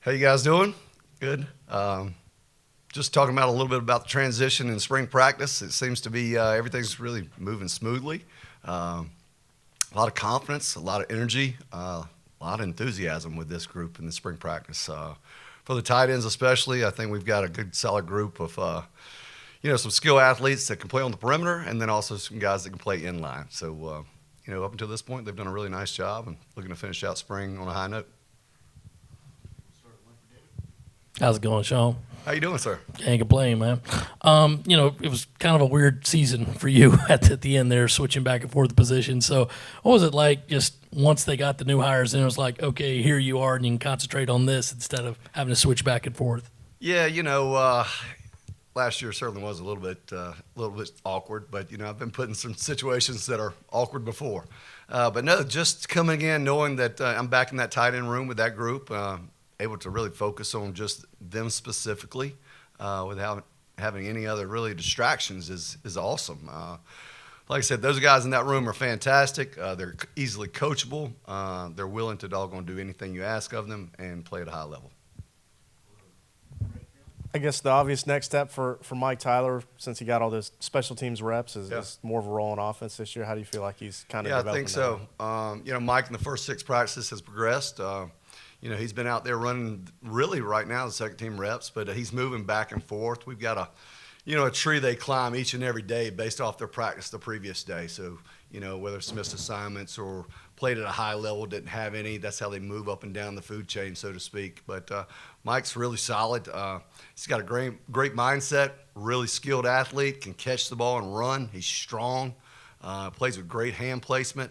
How you guys doing? Good. Just talking about a little bit about the transition in spring practice. It seems to be everything's really moving smoothly. A lot of confidence, a lot of energy, a lot of enthusiasm with this group in the spring practice. For the tight ends especially, I think we've got a good solid group of some skill athletes that can play on the perimeter, and then also some guys that can play inline. So up until this point, they've done a really nice job, and looking to finish out spring on a high note. How's it going, Shawn? How you doing, sir? Can't complain, man. It was kind of a weird season for you at the end there, switching back and forth the position. So what was it like just once they got the new hires and it was like, okay, here you are and you can concentrate on this instead of having to switch back and forth? Yeah, last year certainly was a little bit awkward, but, I've been put in some situations that are awkward before. But no, just coming in knowing that I'm back in that tight end room with that group, able to really focus on just them specifically without having any other really distractions is awesome. Like I said, those guys in that room are fantastic. They're easily coachable. They're willing to doggone do anything you ask of them and play at a high level. I guess the obvious next step for Mike Tyler, since he got all those special teams reps, is more of a role in offense this year. How do you feel like he's kind of developing? I think so. Mike in the first 6 practices has progressed. He's been out there running really right now the second team reps, but he's moving back and forth. We've got a tree they climb each and every day based off their practice the previous day. So, whether it's missed assignments or played at a high level, didn't have any, that's how they move up and down the food chain, so to speak. But Mike's really solid. He's got a great mindset, really skilled athlete, can catch the ball and run. He's strong, plays with great hand placement.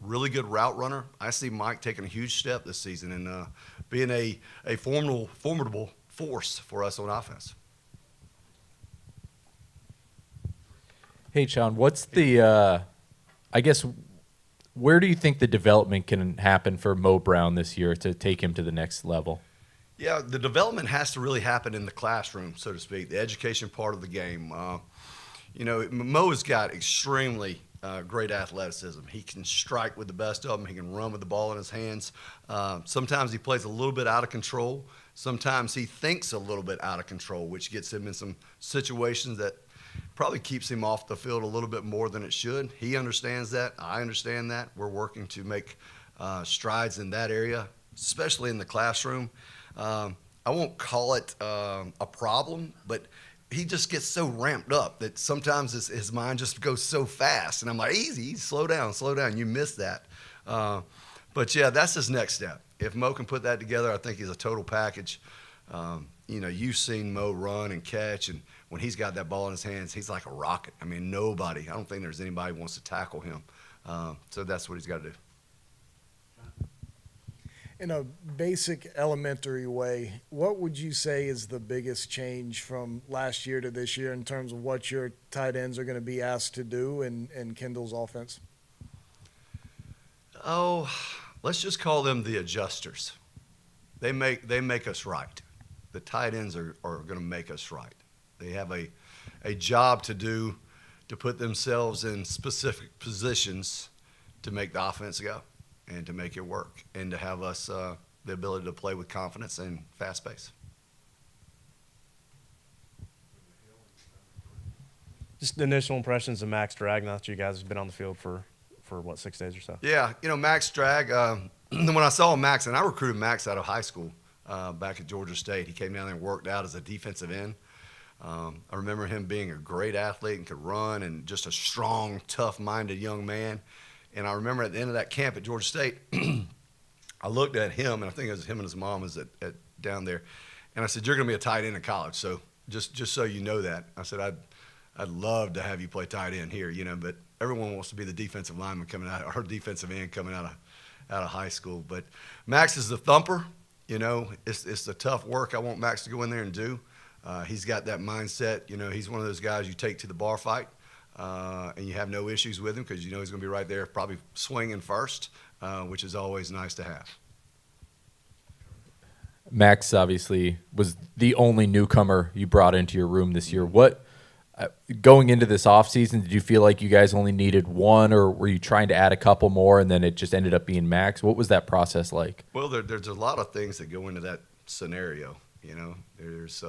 Really good route runner. I see Mike taking a huge step this season and being a formidable force for us on offense. Hey, Shawn, what's the where do you think the development can happen for Mo Brown this year to take him to the next level? Yeah, the development has to really happen in the classroom, so to speak, the education part of the game. Mo's got extremely great athleticism. He can strike with the best of them. He can run with the ball in his hands. Sometimes he plays a little bit out of control. Sometimes he thinks a little bit out of control, which gets him in some situations that probably keeps him off the field a little bit more than it should. He understands that. I understand that. We're working to make strides in that area, especially in the classroom. I won't call it a problem, but he just gets so ramped up that sometimes his mind just goes so fast. And I'm like, easy, slow down. You missed that. But, yeah, that's his next step. If Mo can put that together, I think he's a total package. You've seen Mo run and catch, and when he's got that ball in his hands, he's like a rocket. I mean, I don't think there's anybody who wants to tackle him. So that's what he's got to do. In a basic elementary way, what would you say is the biggest change from last year to this year in terms of what your tight ends are going to be asked to do in Kendall's offense? Oh, let's just call them the adjusters. They make us right. The tight ends are going to make us right. They have a job to do to put themselves in specific positions to make the offense go and to make it work and to have us the ability to play with confidence and fast pace. Just initial impressions of Max Draghn now that you guys have been on the field for 6 days or so? Yeah, Max Draghn, when I saw Max, and I recruited Max out of high school back at Georgia State. He came down there and worked out as a defensive end. I remember him being a great athlete and could run and just a strong, tough-minded young man. And I remember at the end of that camp at Georgia State, I looked at him, and I think it was him and his mom was down there, and I said, "You're going to be a tight end in college, so just so you know that." I said, I'd love to have you play tight end here, but everyone wants to be the defensive lineman coming out, or defensive end coming out of high school. But Max is the thumper. It's the tough work I want Max to go in there and do. He's got that mindset. He's one of those guys you take to the bar fight, and you have no issues with him because he's going to be right there probably swinging first, which is always nice to have. Max obviously was the only newcomer you brought into your room this year. What going into this offseason, did you feel like you guys only needed one, or were you trying to add a couple more and then it just ended up being Max? What was that process like? Well, there's a lot of things that go into scenario. You know, there's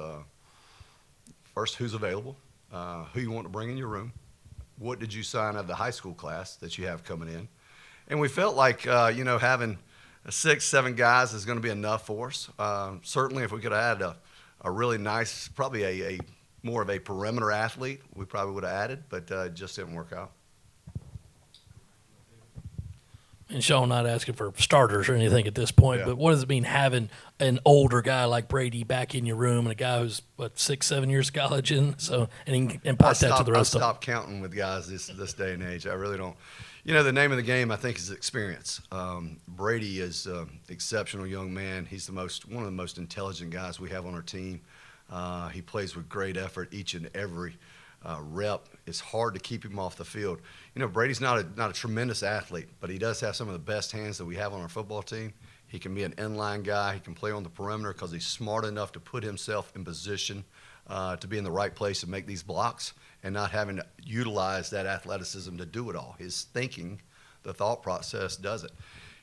first, who's available, who you want to bring in your room, what did you sign of the high school class that you have coming in, and we felt like you know, having 6, 7 guys is going to be enough for us. Certainly, if we could add a really nice, probably a more of a perimeter athlete, we probably would have added, but it just didn't work out. And Shawn, not asking for starters or anything at this point, Yeah. but what does it mean having an older guy like Brady back in your room and a guy who's, what, 6, 7 years of college in? So, and he can impart that to the rest I of them. stopped counting with guys this day and age. I really don't. You know, the name of the game, I think, is experience. Brady is an exceptional young man. He's one of the most intelligent guys we have on our team. He plays with great effort each and every rep. It's hard to keep him off the field. You know, Brady's not a tremendous athlete, but he does have some of the best hands that we have on our football team. He can be an inline guy. He can play on the perimeter because he's smart enough to put himself in position to be in the right place and make these blocks, and not having to utilize that athleticism to do it all. His thinking, the thought process does it.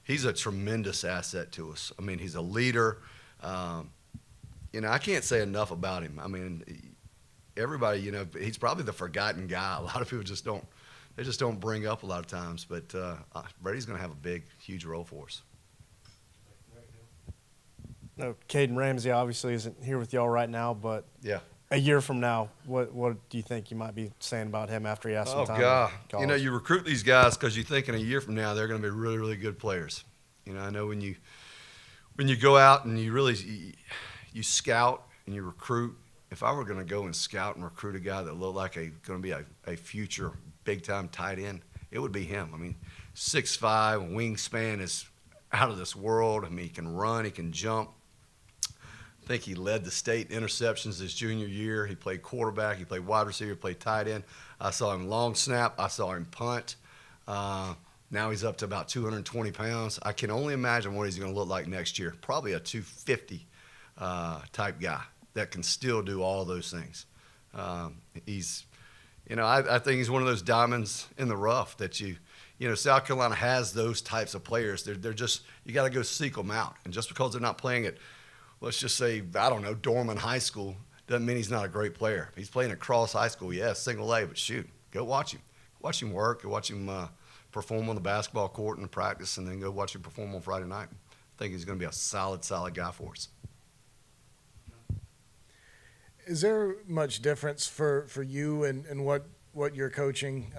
He's a tremendous asset to us. I mean, he's a leader. You know, I can't say enough about him. I mean, everybody, you know, he's probably the forgotten guy. A lot of people just don't bring up a lot of times. But Brady's going to have a big, huge role for us. No, Kaden Ramsey obviously isn't here with y'all right now, but Yeah. a year from now, what do you think you might be saying about him after he has some Oh, time? God. in You know, college? you recruit these guys because you think in a year from now they're going to be really, really good players. You know, I know when you go out and you scout and you recruit, if I were going to go and scout and recruit a guy that looked like going to be a future big-time tight end, it would be him. I mean, 6'5", wingspan is out of this world. I mean, he can run, he can jump. I think he led the state in interceptions his junior year. He played quarterback, he played wide receiver, played tight end. I saw him long snap, I saw him punt. Now he's up to about 220 pounds. I can only imagine what he's going to look like next year. Probably a 250 type guy that can still do all those things. He's, you know, I think he's one of those diamonds in the rough that you know, South Carolina has those types of players. They're just, you got to go seek them out. And just because they're not playing at, let's just say, I don't know, Dorman High School, doesn't mean he's not a great player. He's playing at Cross High School, yes, single A, but shoot, go watch him. Watch him work, go watch him perform on the basketball court in practice, and then go watch him perform on Friday night. I think he's going to be a solid guy for us. Is there much difference for you and what you're coaching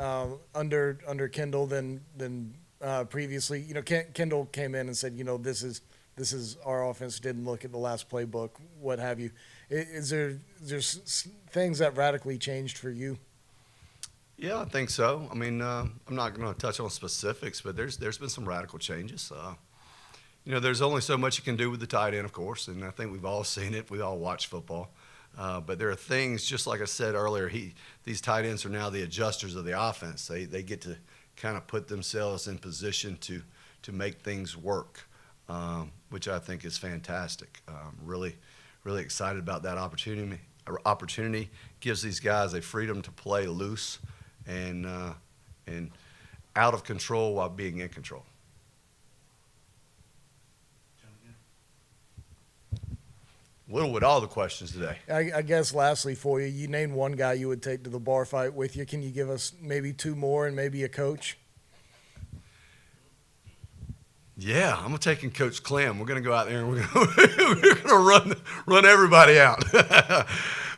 under Kendall than previously? You know, Kendall came in and said, you know, this is our offense. Didn't look at the last playbook, what have you. Is there things that radically changed for you? Yeah, I think so. I mean, I'm not going to touch on specifics, but there's been some radical changes. You know, there's only so much you can do with the tight end, of course, and I think we've all seen it. We all watch football. But there are things, just like I said earlier, these tight ends are now the adjusters of the offense. They get to kind of put themselves in position to make things work, which I think is fantastic. Really, really excited about that opportunity. Opportunity gives these guys a freedom to play loose and out of control while being in control. Little with all the questions today. I guess lastly for you, you named one guy you would take to the bar fight with you. Can you give us maybe 2 more and maybe a coach? Yeah, I'm taking Coach Clem. We're going to go out there and we're going to run everybody out.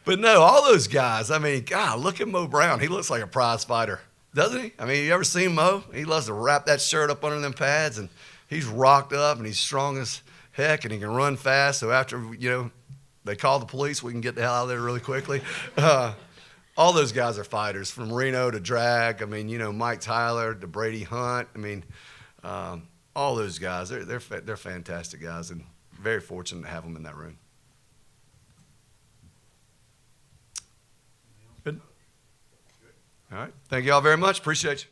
But no, all those guys, I mean, God, look at Mo Brown. He looks like a prize fighter, doesn't he? I mean, you ever seen Mo? He loves to wrap that shirt up under them pads, and he's rocked up, and he's strong as heck, and he can run fast. So after, you know, they call the police, we can get the hell out of there really quickly. All those guys are fighters, from Reno to Draghn. I mean, you know, Mike Tyler to Brady Hunt. I mean, all those guys, they're fantastic guys, and very fortunate to have them in that room. Good. All right. Thank you all very much. Appreciate you.